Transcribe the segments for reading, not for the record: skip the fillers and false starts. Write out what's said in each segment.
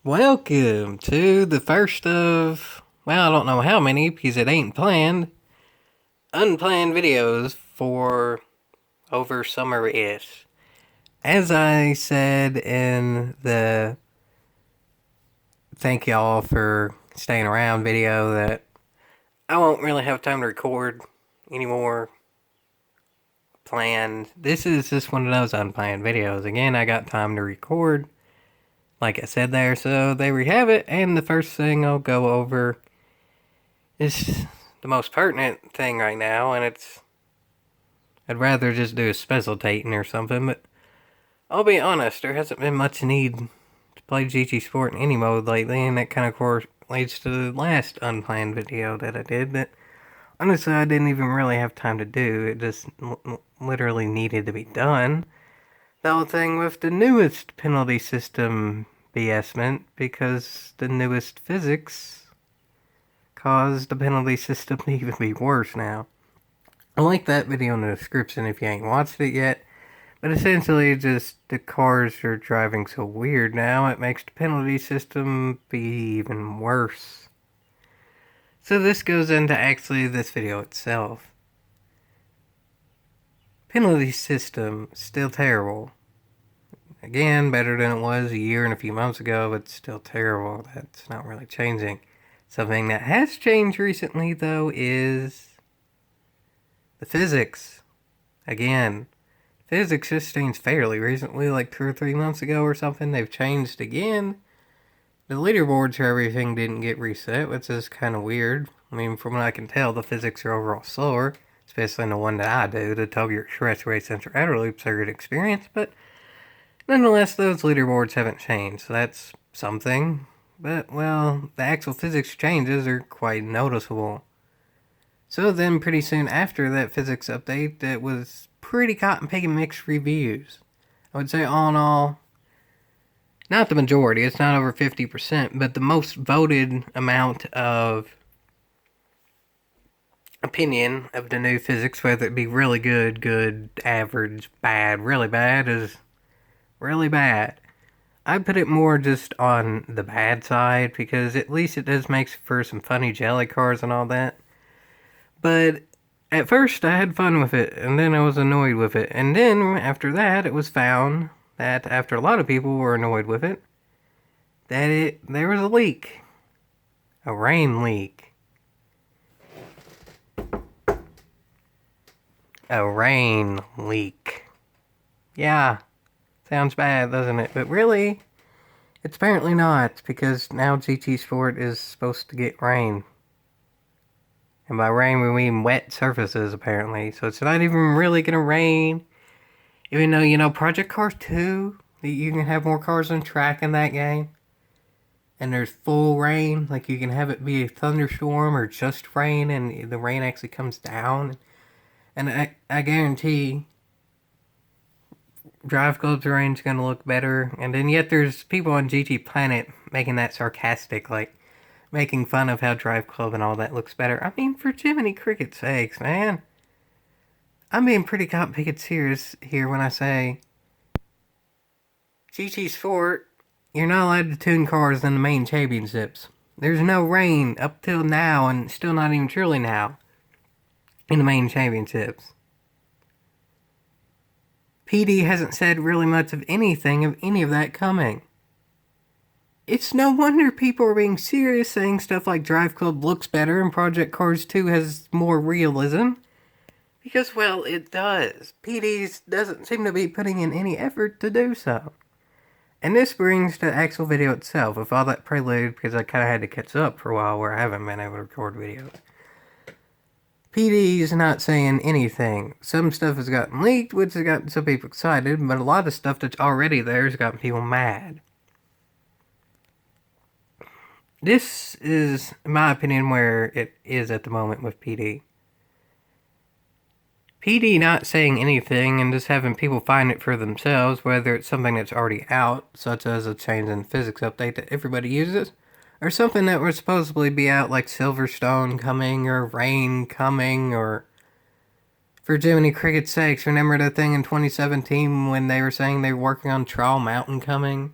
Welcome to the first of, well, I don't know how many because it ain't planned, unplanned videos for over summer-ish. As I said in the thank y'all for staying around video, that I won't really have time to record anymore planned. This is just one of those unplanned videos. Again, I got time to record, like I said there, so there we have it. And the first thing I'll go over is the most pertinent thing right now, and I'd rather just do a special Titan or something, but I'll be honest, there hasn't been much need to play GT Sport in any mode lately, and that kind of correlates to the last unplanned video that I did that honestly I didn't even really have time to do. It just literally needed to be done. The whole thing with the newest penalty system BS meant because the newest physics caused the penalty system to even be worse now. I'll link that video in the description if you ain't watched it yet. But essentially, just the cars are driving so weird now, it makes the penalty system be even worse. So this goes into actually this video itself. Penalty system, still terrible. Again, better than it was a year and a few months ago, but still terrible. That's not really changing. Something that has changed recently, though, is the physics. Again, physics just changed fairly recently, like 2 or 3 months ago or something. They've changed again. The leaderboards for everything didn't get reset, which is kind of weird. I mean, from what I can tell, the physics are overall slower, especially in the one that I do, the Tokyo Expressway Central Outer Loops are good experience, but nonetheless, those leaderboards haven't changed, so that's something. But, well, the actual physics changes are quite noticeable. So then, pretty soon after that physics update, it was pretty cotton-picking mixed reviews. I would say, all in all, not the majority, it's not over 50%, but the most voted amount of opinion of the new physics, whether it be really good, good, average, bad, really bad, is really bad. I put it more just on the bad side, because at least it does make for some funny jelly cars and all that. But at first I had fun with it, and then I was annoyed with it. And then after that, it was found that after a lot of people were annoyed with it, that there was a leak. A rain leak. A rain leak. Yeah, sounds bad, doesn't it? But really, it's apparently not, because now GT Sport is supposed to get rain. And by rain, we mean wet surfaces, apparently. So it's not even really going to rain. Even though, Project Cars 2, you can have more cars on track in that game. And there's full rain. Like, you can have it be a thunderstorm or just rain, and the rain actually comes down. And I guarantee Drive Club's rain's going to look better. And then yet there's people on GT Planet making that sarcastic, like, making fun of how Drive Club and all that looks better. I mean, for Jiminy Cricket's sakes, man. I'm being pretty cotton-picking serious here when I say GT Sport, you're not allowed to tune cars in the main championships. There's no rain up till now, and still not even truly now, in the main championships. PD hasn't said really much of anything of any of that coming. It's no wonder people are being serious, saying stuff like Drive Club looks better and Project Cars 2 has more realism. Because, well, it does. PD doesn't seem to be putting in any effort to do so. And this brings the actual video itself, with all that prelude, because I kind of had to catch up for a while where I haven't been able to record videos. PD's not saying anything. Some stuff has gotten leaked, which has gotten some people excited, but a lot of stuff that's already there has gotten people mad. This is, in my opinion, where it is at the moment with PD. PD not saying anything and just having people find it for themselves, whether it's something that's already out, such as a change in physics update that everybody uses, or something that would supposedly be out like Silverstone coming, or Rain coming, or for Jiminy Cricket's sakes, remember the thing in 2017 when they were saying they were working on Trial Mountain coming?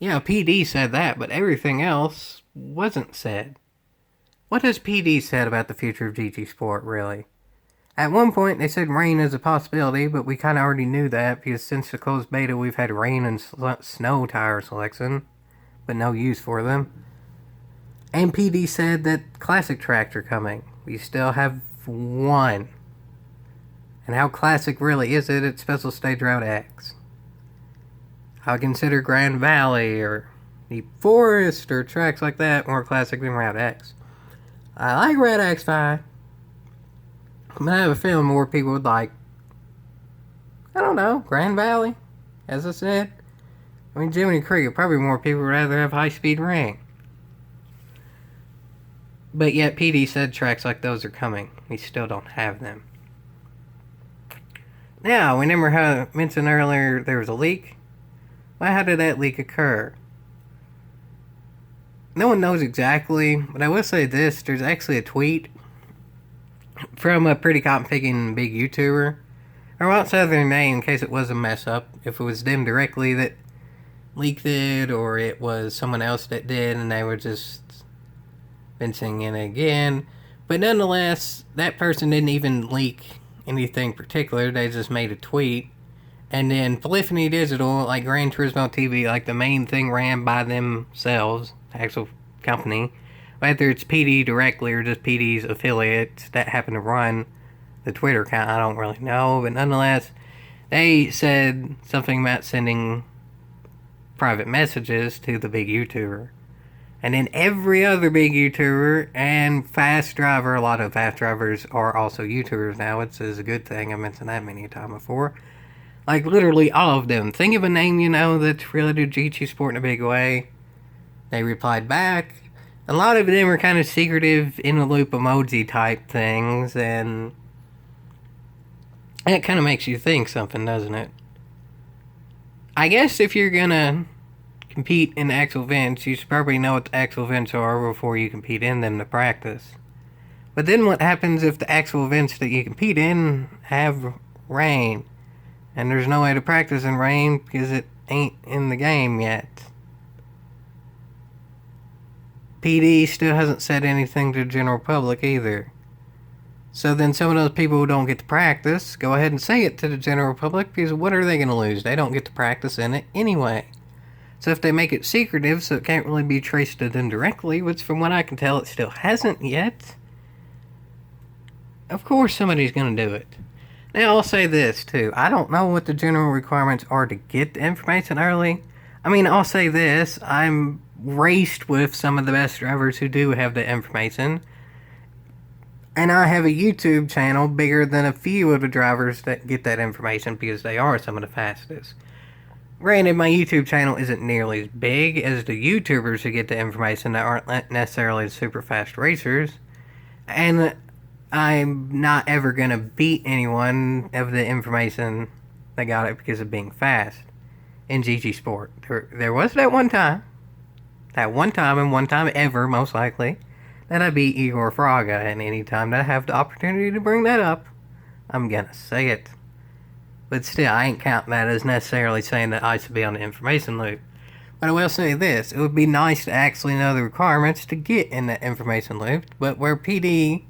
Yeah, PD said that, but everything else wasn't said. What has PD said about the future of GT Sport, really? At one point, they said rain is a possibility, but we kind of already knew that because since the closed beta, we've had rain and snow tire selection, but no use for them. And PD said that classic tracks are coming. We still have one. And how classic really is it? It's Special Stage Route X. I would consider Grand Valley or Deep Forest or tracks like that more classic than Route X. I like Route X fine, but I have a feeling more people would like, I don't know, Grand Valley, as I said. I mean, Jiminy Creek, probably more people would rather have High Speed Ring. But yet, PD said tracks like those are coming. We still don't have them. Now, remember how I mentioned earlier there was a leak? Well, how did that leak occur? No one knows exactly, but I will say this. There's actually a tweet from a pretty cotton-picking big YouTuber. I won't say their name in case it was a mess up. If it was them directly that leaked it, or it was someone else that did, and they were just fencing in again. But nonetheless, that person didn't even leak anything particular. They just made a tweet. And then Polyphony Digital, like Gran Turismo TV, like the main thing ran by themselves, the actual company. Whether it's PD directly or just PD's affiliates that happen to run the Twitter account, I don't really know. But nonetheless, they said something about sending private messages to the big YouTuber. And then every other big YouTuber and fast driver, a lot of fast drivers are also YouTubers now, which is a good thing. I mentioned that many times before. Like, literally all of them. Think of a name you know that's related to GT Sport in a big way. They replied back. A lot of them are kind of secretive, in-the-loop emoji type things, and that kind of makes you think something, doesn't it? I guess if you're gonna compete in actual events, you should probably know what the actual events are before you compete in them to practice. But then what happens if the actual events that you compete in have rain? And there's no way to practice in rain because it ain't in the game yet. PD still hasn't said anything to the general public either. So then some of those people who don't get to practice, go ahead and say it to the general public, because what are they going to lose? They don't get to practice in it anyway. So if they make it secretive so it can't really be traced to them directly, which from what I can tell it still hasn't yet, of course somebody's going to do it. Now I'll say this too, I don't know what the general requirements are to get the information early. I mean, I'll say this, I'm raced with some of the best drivers who do have the information. And I have a YouTube channel bigger than a few of the drivers that get that information because they are some of the fastest. Granted, my YouTube channel isn't nearly as big as the YouTubers who get the information that aren't necessarily super fast racers. And I'm not ever going to beat anyone of the information that got it because of being fast in GT Sport. There was that one time and one time ever, most likely, that I beat Igor Fraga. And any time that I have the opportunity to bring that up, I'm going to say it. But still, I ain't counting that as necessarily saying that I should be on the information loop. But I will say this, it would be nice to actually know the requirements to get in that information loop, but where PD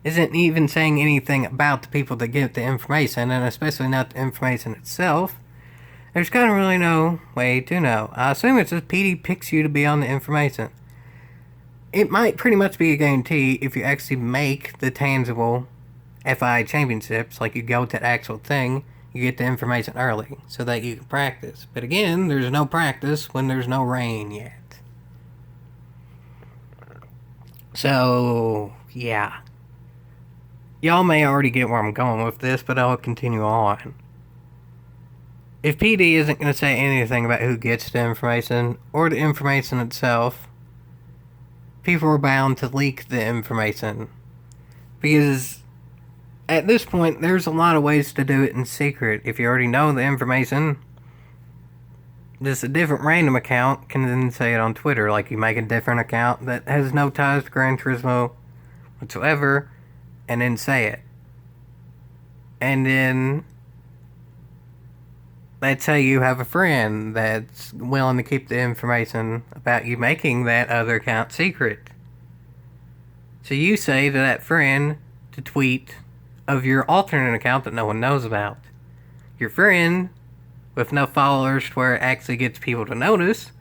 isn't even saying anything about the people that get the information, and especially not the information itself, there's kind of really no way to know. I assume it's just PD picks you to be on the information. It might pretty much be a guarantee if you actually make the tangible FI championships, like you go to the actual thing, you get the information early so that you can practice. But again, there's no practice when there's no rain yet. So, yeah. Y'all may already get where I'm going with this, but I'll continue on. If PD isn't going to say anything about who gets the information or the information itself, people are bound to leak the information. Because at this point, there's a lot of ways to do it in secret. If you already know the information, just a different random account can then say it on Twitter. Like you make a different account that has no ties to Gran Turismo whatsoever, and then say it. And then let's say you have a friend that's willing to keep the information about you making that other account secret. So you say to that friend to tweet of your alternate account that no one knows about. Your friend, with enough followers to where it actually gets people to notice,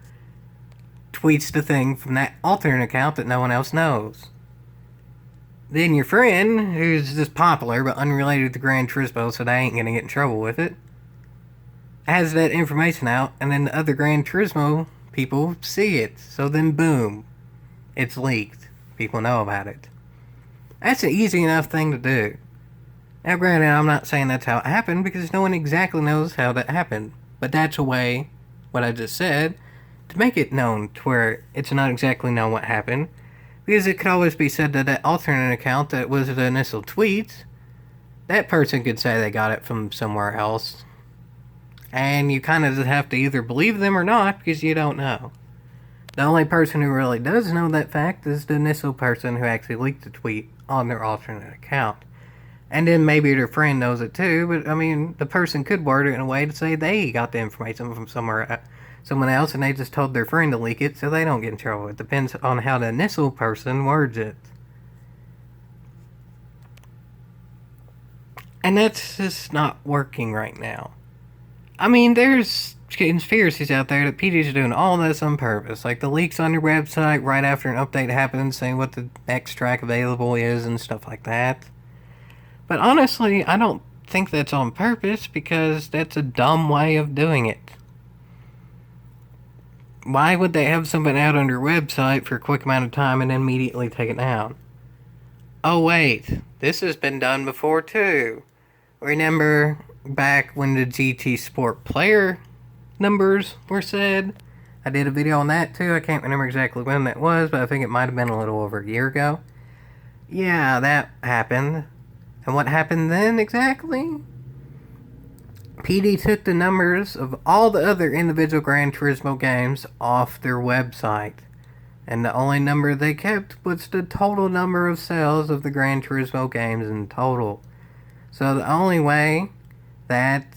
tweets the thing from that alternate account that no one else knows. Then your friend, who's just popular but unrelated to Gran Turismo, so they ain't gonna get in trouble with it, has that information out, and then the other Gran Turismo people see it. So then, boom, it's leaked. People know about it. That's an easy enough thing to do. Now, granted, I'm not saying that's how it happened, because no one exactly knows how that happened. But that's a way, what I just said, to make it known to where it's not exactly known what happened. Because it could always be said that that alternate account that was the initial tweet, that person could say they got it from somewhere else. And you kind of just have to either believe them or not, because you don't know. The only person who really does know that fact is the initial person who actually leaked the tweet on their alternate account. And then maybe their friend knows it too, but I mean, the person could word it in a way to say they got the information from someone else, and they just told their friend to leak it so they don't get in trouble. It depends on how the initial person words it. And that's just not working right now. I mean, there's conspiracies out there that PD's doing all this on purpose. Like the leaks on your website right after an update happens saying what the next track available is and stuff like that. But honestly, I don't think that's on purpose, because that's a dumb way of doing it. Why would they have something out on their website for a quick amount of time and then immediately take it down? Oh wait, this has been done before too. Remember back when the GT Sport player numbers were said? I did a video on that too. I can't remember exactly when that was, but I think it might have been a little over a year ago. Yeah, that happened. And what happened then exactly? PD took the numbers of all the other individual Gran Turismo games off their website. And the only number they kept was the total number of sales of the Gran Turismo games in total. So the only way that,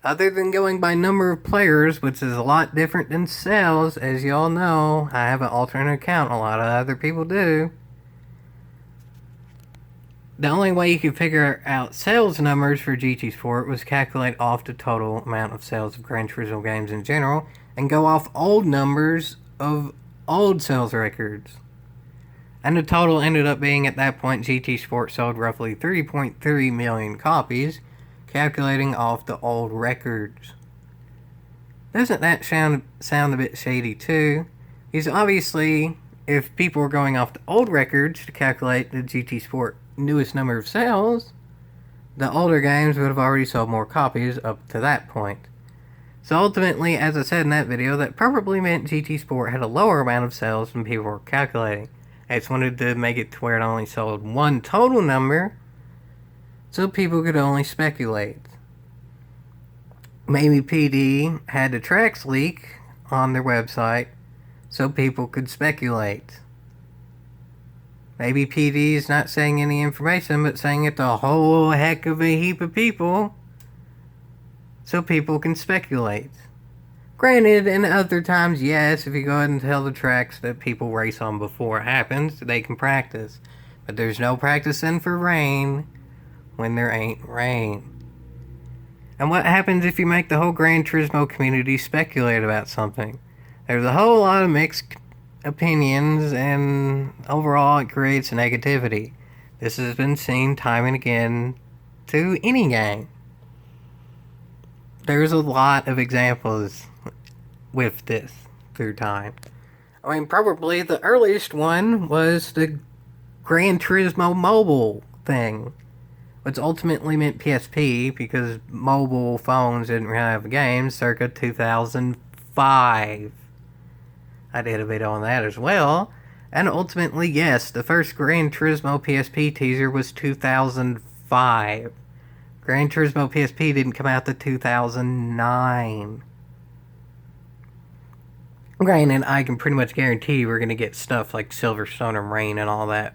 other than going by number of players, which is a lot different than sales, as y'all know, I have an alternate account, a lot of other people do. The only way you could figure out sales numbers for GT Sport was calculate off the total amount of sales of Gran Turismo games in general, and go off old numbers of old sales records. And the total ended up being, at that point, GT Sport sold roughly 3.3 million copies, calculating off the old records. Doesn't that sound a bit shady too? Because obviously, if people were going off the old records to calculate the GT Sport newest number of sales, the older games would have already sold more copies up to that point. So ultimately, as I said in that video, that probably meant GT Sport had a lower amount of sales than people were calculating. I just wanted to make it to where it only sold one total number, so people could only speculate. Maybe PD had the tracks leak on their website, so people could speculate. Maybe PD is not saying any information, but saying it to a whole heck of a heap of people, so people can speculate. Granted, in other times, yes, if you go ahead and tell the tracks that people race on before it happens, they can practice. But there's no practicing for rain when there ain't rain. And what happens if you make the whole Gran Turismo community speculate about something? There's a whole lot of mixed opinions, and overall it creates negativity. This has been seen time and again to any game. There's a lot of examples with this through time. I mean, probably the earliest one was the Gran Turismo mobile thing, which ultimately meant PSP because mobile phones didn't really have games circa 2005. I did a video on that as well. And ultimately, yes, the first Gran Turismo PSP teaser was 2005. Gran Turismo PSP didn't come out to 2009. Granted, I can pretty much guarantee we're going to get stuff like Silverstone and Rain and all that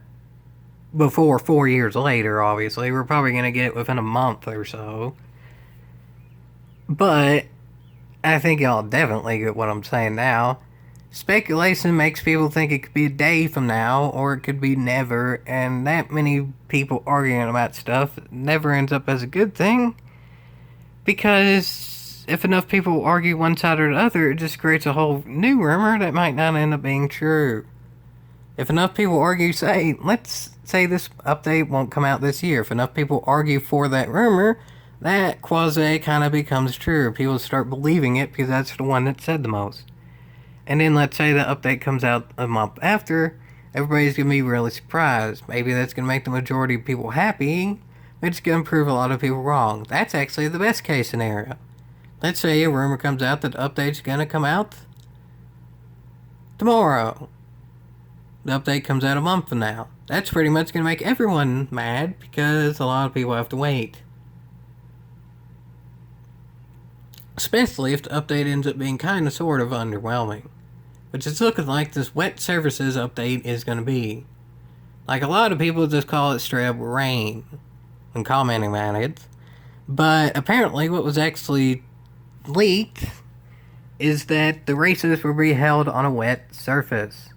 before 4 years later, obviously. We're probably going to get it within a month or so. But I think y'all definitely get what I'm saying now. Speculation makes people think it could be a day from now, or it could be never, and that many people arguing about stuff never ends up as a good thing, because if enough people argue one side or the other, it just creates a whole new rumor that might not end up being true. If enough people argue, say, let's say this update won't come out this year, if enough people argue for that rumor, that quasi kind of becomes true. People start believing it because that's the one that said the most. And then let's say the update comes out a month after, everybody's going to be really surprised. Maybe that's going to make the majority of people happy, but it's going to prove a lot of people wrong. That's actually the best case scenario. Let's say a rumor comes out that the update's going to come out tomorrow. The update comes out a month from now. That's pretty much going to make everyone mad because a lot of people have to wait. Especially if the update ends up being kind of sort of underwhelming. Which it's looking like this wet services update is going to be. Like, a lot of people just call it straight up rain when commenting on it. But apparently what was actually leaked is that the races will be held on a wet surface.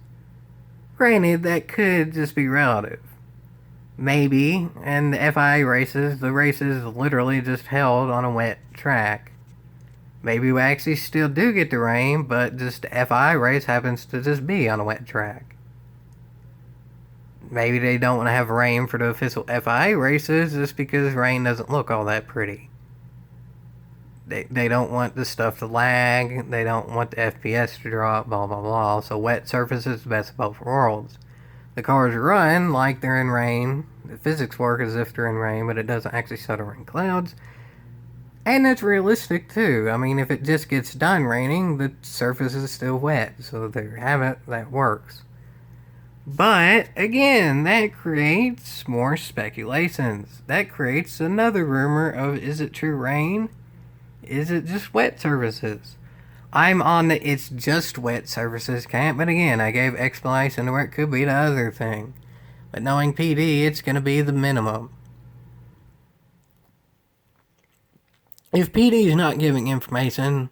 Granted, that could just be relative. Maybe, and the FIA races, the races literally just held on a wet track. Maybe we actually still do get the rain, but just the FIA race happens to just be on a wet track. Maybe they don't want to have rain for the official FIA races just because rain doesn't look all that pretty. They don't want the stuff to lag, they don't want the FPS to drop, blah blah blah, so wet surfaces is the best of both worlds. The cars run like they're in rain, the physics work as if they're in rain, but it doesn't actually settle in clouds. And that's realistic too. I mean, if it just gets done raining, the surface is still wet, so there you have it, that works. But, again, that creates more speculations. That creates another rumor of, is it true rain? Is it just wet surfaces? I'm on the it's just wet surfaces camp, but again, I gave explanation to where it could be the other thing. But knowing PD, it's going to be the minimum. If PD is not giving information,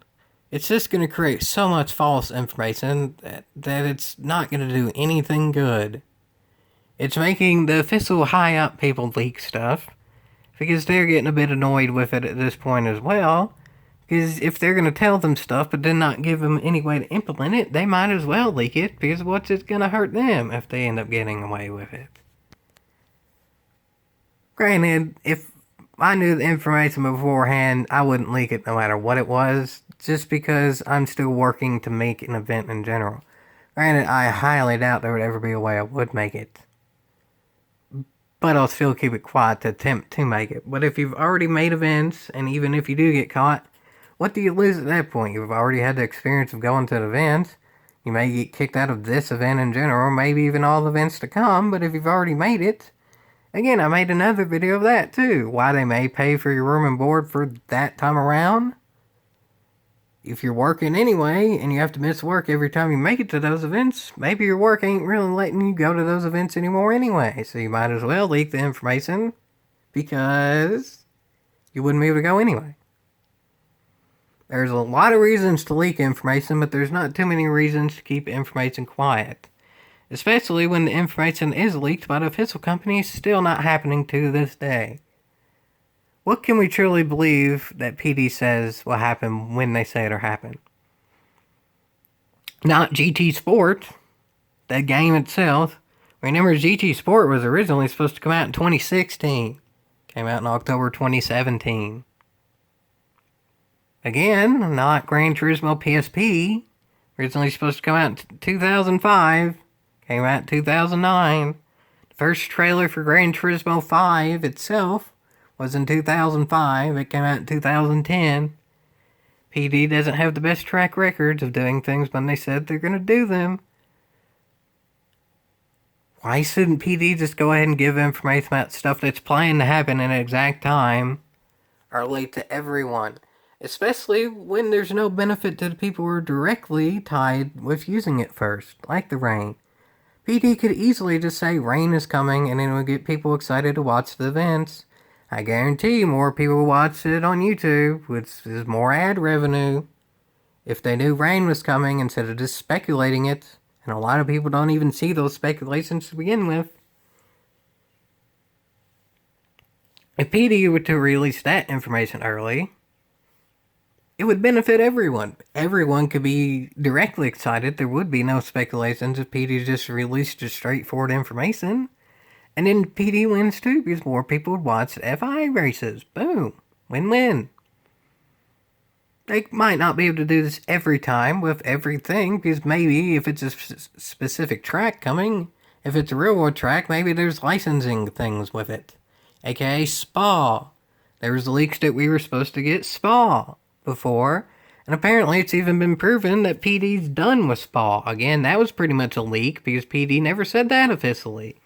it's just going to create so much false information that it's not going to do anything good. It's making the official high up people leak stuff because they're getting a bit annoyed with it at this point as well. Because if they're going to tell them stuff but then not give them any way to implement it, they might as well leak it because what's it going to hurt them if they end up getting away with it? Granted, if I knew the information beforehand, I wouldn't leak it no matter what it was, just because I'm still working to make an event in general. Granted, I highly doubt there would ever be a way I would make it. But I'll still keep it quiet to attempt to make it. But if you've already made events, and even if you do get caught, what do you lose at that point? You've already had the experience of going to the event. You may get kicked out of this event in general, maybe even all the events to come, but if you've already made it, again, I made another video of that too. Why they may pay for your room and board for that time around. If you're working anyway, and you have to miss work every time you make it to those events, maybe your work ain't really letting you go to those events anymore anyway, so you might as well leak the information, because you wouldn't be able to go anyway. There's a lot of reasons to leak information, but there's not too many reasons to keep information quiet. Especially when the information is leaked by the official company is still not happening to this day. What can we truly believe that PD says will happen when they say it'll happen? Not GT Sport, the game itself. Remember, GT Sport was originally supposed to come out in 2016. Came out in October 2017. Again, not Gran Turismo PSP. Originally supposed to come out in 2005. Came out in 2009. The first trailer for Gran Turismo 5 itself was in 2005. It came out in 2010. PD doesn't have the best track records of doing things when they said they're going to do them. Why shouldn't PD just go ahead and give information about stuff that's planned to happen at an exact time or leak to everyone? Especially when there's no benefit to the people who are directly tied with using it first, like the rain. PD could easily just say rain is coming and it would get people excited to watch the events, I guarantee you more people watch it on YouTube, which is more ad revenue. If they knew rain was coming instead of just speculating it, and a lot of people don't even see those speculations to begin with. If PD were to release that information early, it would benefit everyone. Everyone could be directly excited. There would be no speculations if PD just released just straightforward information. And then PD wins too because more people would watch FI races. Boom. Win-win. They might not be able to do this every time with everything because maybe if it's a specific track coming, if it's a real world track, maybe there's licensing things with it. AKA Spa. There was leaks that we were supposed to get Spa before, and apparently it's even been proven that PD's done with Spa. Again, that was pretty much a leak because PD never said that officially.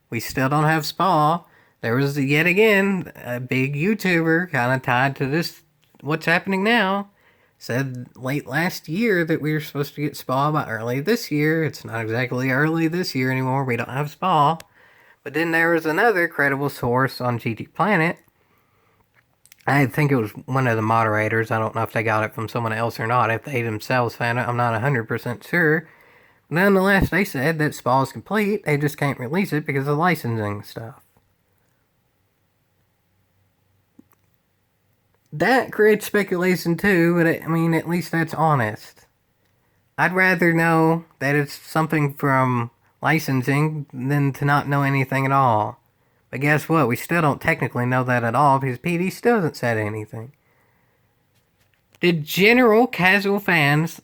We still don't have Spa. There was yet again a big YouTuber kind of tied to this, what's happening now, said late last year that we were supposed to get Spa by early this year. It's not exactly early this year anymore. We don't have Spa. But then there was another credible source on GT Planet. I think it was one of the moderators. I don't know if they got it from someone else or not. If they themselves found it, I'm not 100% sure. Nonetheless, they said that Spa is complete. They just can't release it because of licensing stuff. That creates speculation too, but I mean, at least that's honest. I'd rather know that it's something from licensing than to not know anything at all. But guess what? We still don't technically know that at all because PD still hasn't said anything. The general casual fans,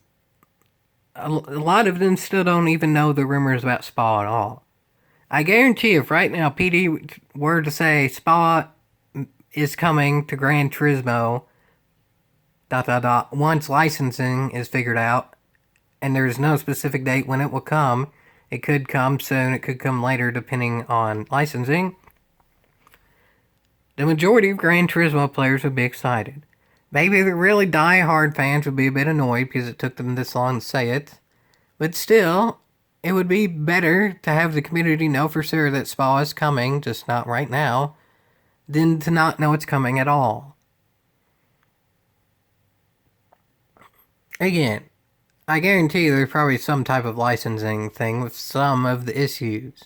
a lot of them still don't even know the rumors about Spa at all. I guarantee if right now PD were to say Spa is coming to Gran Turismo, ... once licensing is figured out, and there's no specific date when it will come. It could come soon, it could come later depending on licensing. The majority of Gran Turismo players would be excited. Maybe the really die-hard fans would be a bit annoyed because it took them this long to say it. But still, it would be better to have the community know for sure that Spa is coming, just not right now, than to not know it's coming at all. Again, I guarantee there's probably some type of licensing thing with some of the issues.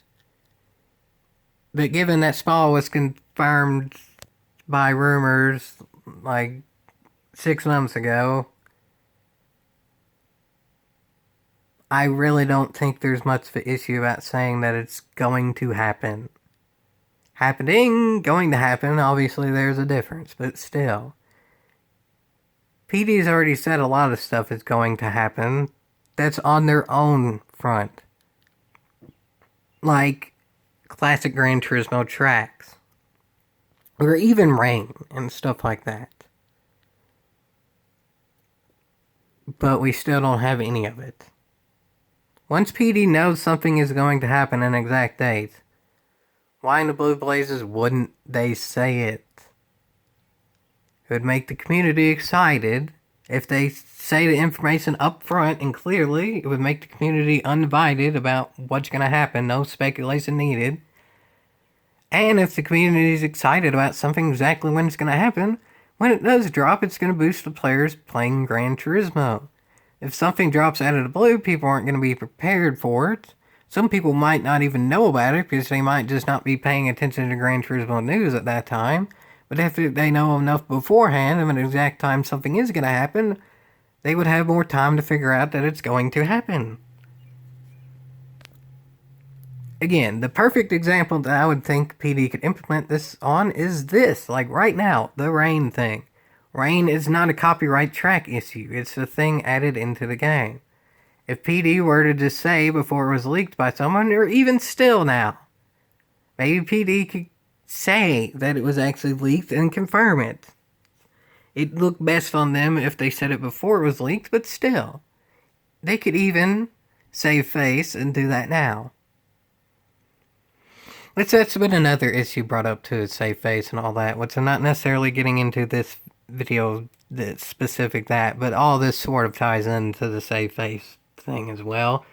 But given that Spa was confirmed by rumors like 6 months ago, I really don't think there's much of an issue about saying that it's going to happen. Happening, going to happen, obviously there's a difference, but still. PD's already said a lot of stuff is going to happen that's on their own front. Like classic Gran Turismo tracks. Or even rain and stuff like that. But we still don't have any of it. Once PD knows something is going to happen an exact date, why in the blue blazes wouldn't they say it? It would make the community excited. If they say the information up front and clearly, it would make the community undivided about what's going to happen. No speculation needed. And if the community is excited about something exactly when it's going to happen, when it does drop, it's going to boost the players playing Gran Turismo. If something drops out of the blue, people aren't going to be prepared for it. Some people might not even know about it because they might just not be paying attention to Gran Turismo news at that time. But if they know enough beforehand of an exact time something is going to happen, they would have more time to figure out that it's going to happen. Again, the perfect example that I would think PD could implement this on is this. Like right now, the rain thing. Rain is not a copyright track issue. It's a thing added into the game. If PD were to just say before it was leaked by someone, or even still now, maybe PD could say that it was actually leaked and confirm it. It looked best on them if they said it before it was leaked, but still. They could even save face and do that now. Which that's been another issue brought up too, save face and all that, which I'm not necessarily getting into this video that's specific that, but all this sort of ties into the save face thing as well.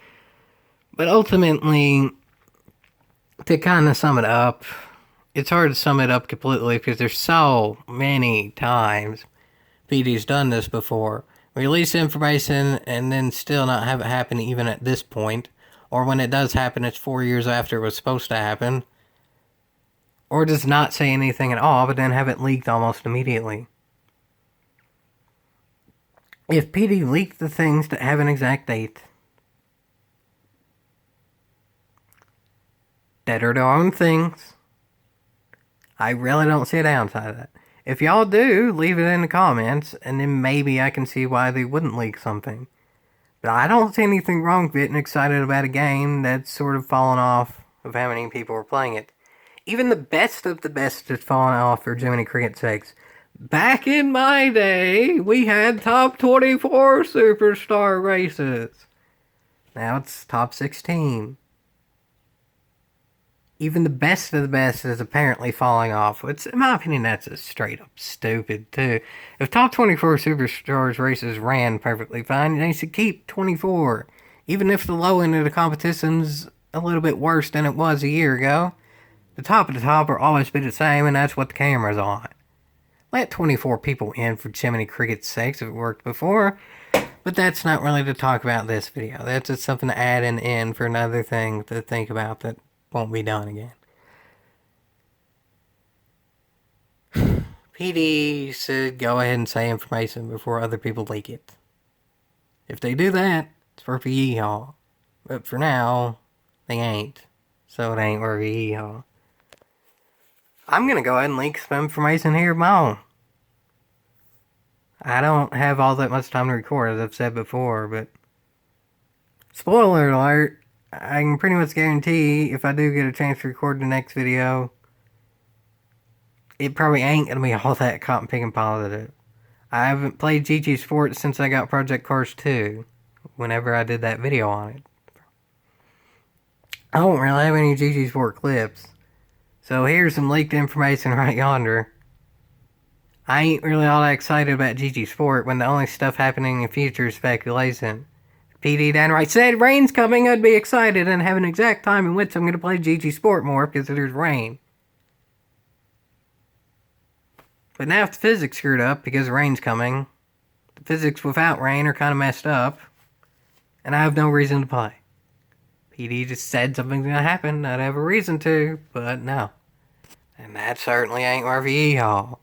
But ultimately, to kind of sum it up, it's hard to sum it up completely because there's so many times PD's done this before. Release information and then still not have it happen even at this point. Or when it does happen, it's 4 years after it was supposed to happen. Or does not say anything at all, but then have it leaked almost immediately. If PD leaked the things that have an exact date, that are their own things, I really don't see a downside of that. If y'all do, leave it in the comments, and then maybe I can see why they wouldn't leak something. But I don't see anything wrong with getting excited about a game that's sort of fallen off of how many people are playing it. Even the best of the best has fallen off for Jiminy Cricket's sakes. Back in my day, we had top 24 superstar races. Now it's top 16. Even the best of the best is apparently falling off. Which, in my opinion, that's just straight up stupid, too. If top 24 superstars races ran perfectly fine, they should keep 24. Even if the low end of the competition's a little bit worse than it was a year ago, the top of the top will always be the same, and that's what the camera's on. Let 24 people in for Jiminy Cricket's sakes if it worked before, but that's not really to talk about this video. That's just something to add in for another thing to think about that won't be done again. PD should go ahead and say information before other people leak it. If they do that, it's worth a yeehaw. But for now, they ain't. So it ain't worth a yeehaw. I'm gonna go ahead and leak some information here of my own. I don't have all that much time to record, as I've said before, but spoiler alert, I can pretty much guarantee if I do get a chance to record the next video, it probably ain't gonna be all that cotton picking positive. I haven't played GG Sports since I got Project Cars 2, whenever I did that video on it. I don't really have any GG Sport clips, so here's some leaked information right yonder. I ain't really all that excited about GG Sport when the only stuff happening in the future is speculation. PD downright said rain's coming, I'd be excited and have an exact time in which I'm going to play GG Sport more because there's rain. But now if the physics screwed up because rain's coming, the physics without rain are kind of messed up, and I have no reason to play. PD just said something's going to happen, I'd have a reason to, but no. And that certainly ain't worth a yeehaw.